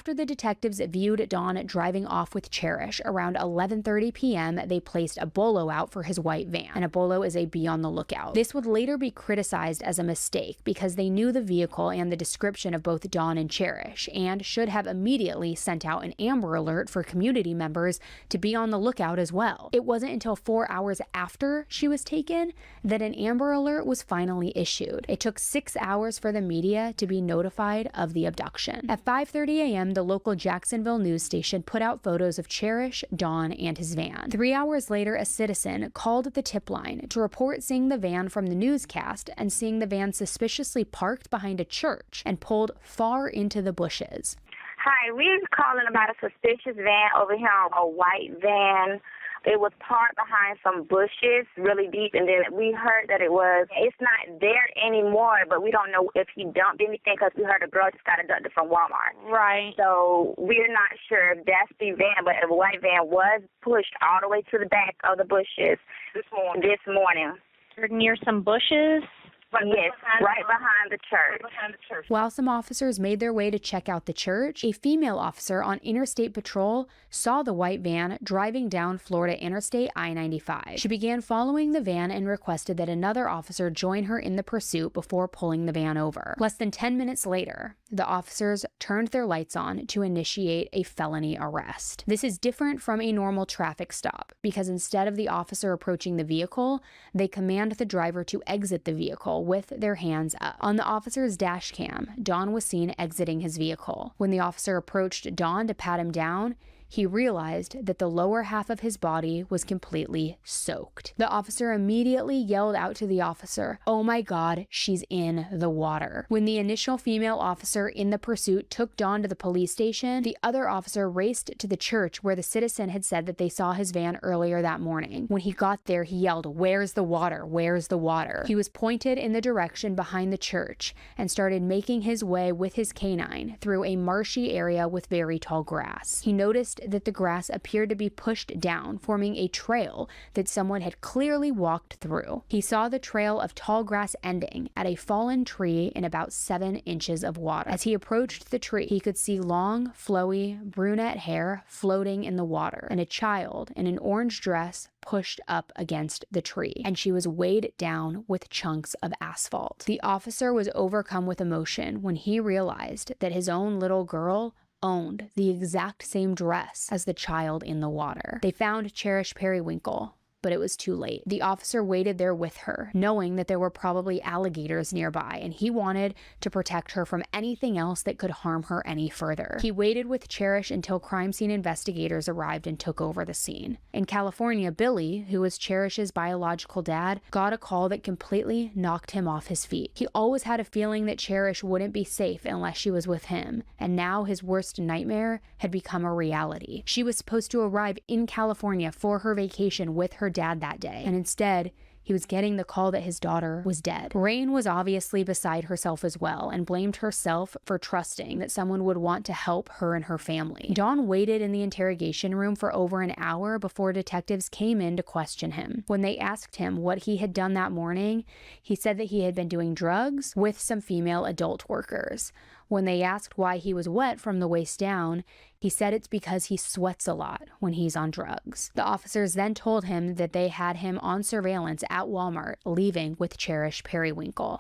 After the detectives viewed Don driving off with Cherish around 11:30 p.m., they placed a bolo out for his white van, and a bolo is a be on the lookout. This would later be criticized as a mistake because they knew the vehicle and the description of both Don and Cherish, and should have immediately sent out an Amber Alert for community members to be on the lookout as well. It wasn't until 4 hours after she was taken that an Amber Alert was finally issued. It took 6 hours for the media to be notified of the abduction. At 5:30 a.m., the local Jacksonville news station put out photos of Cherish, Don, and his van. 3 hours later, a citizen called the tip line to report seeing the van from the newscast and seeing the van suspiciously parked behind a church and pulled far into the bushes. Hi, we're calling about a suspicious van over here, a white van. It was parked behind some bushes really deep, and then we heard that it's not there anymore, but we don't know if he dumped anything because we heard a girl just got abducted from Walmart. Right. So we're not sure if that's the van, but the white van was pushed all the way to the back of the bushes this morning. Near some bushes? Yes, right behind the church. While some officers made their way to check out the church, a female officer on Interstate Patrol saw the white van driving down Florida Interstate I-95. She began following the van and requested that another officer join her in the pursuit before pulling the van over. Less than 10 minutes later, the officers turned their lights on to initiate a felony arrest. This is different from a normal traffic stop because instead of the officer approaching the vehicle, they command the driver to exit the vehicle with their hands up. On the officer's dash cam, Don was seen exiting his vehicle. When the officer approached Don to pat him down, he realized that the lower half of his body was completely soaked. The officer immediately yelled out to the officer, "Oh my God, she's in the water." When the initial female officer in the pursuit took Don to the police station, the other officer raced to the church where the citizen had said that they saw his van earlier that morning. When he got there, he yelled, "Where's the water? Where's the water?" He was pointed in the direction behind the church and started making his way with his canine through a marshy area with very tall grass. He noticed that the grass appeared to be pushed down, forming a trail that someone had clearly walked through. He saw the trail of tall grass ending at a fallen tree in about 7 inches of water. As he approached the tree, he could see long, flowy, brunette hair floating in the water, and a child in an orange dress pushed up against the tree, and she was weighed down with chunks of asphalt. The officer was overcome with emotion when he realized that his own little girl owned the exact same dress as the child in the water. They found Cherish Periwinkle, but it was too late. The officer waited there with her, knowing that there were probably alligators nearby, and he wanted to protect her from anything else that could harm her any further. He waited with Cherish until crime scene investigators arrived and took over the scene. In California, Billy, who was Cherish's biological dad, got a call that completely knocked him off his feet. He always had a feeling that Cherish wouldn't be safe unless she was with him, and now his worst nightmare had become a reality. She was supposed to arrive in California for her vacation with her dad that day, and instead he was getting the call that his daughter was dead. Rain was obviously beside herself as well and blamed herself for trusting that someone would want to help her and her family. Dawn waited in the interrogation room for over an hour before detectives came in to question him. When they asked him what he had done that morning, he said that he had been doing drugs with some female adult workers. When they asked why he was wet from the waist down, he said it's because he sweats a lot when he's on drugs. The officers then told him that they had him on surveillance at Walmart, leaving with Cherish Periwinkle.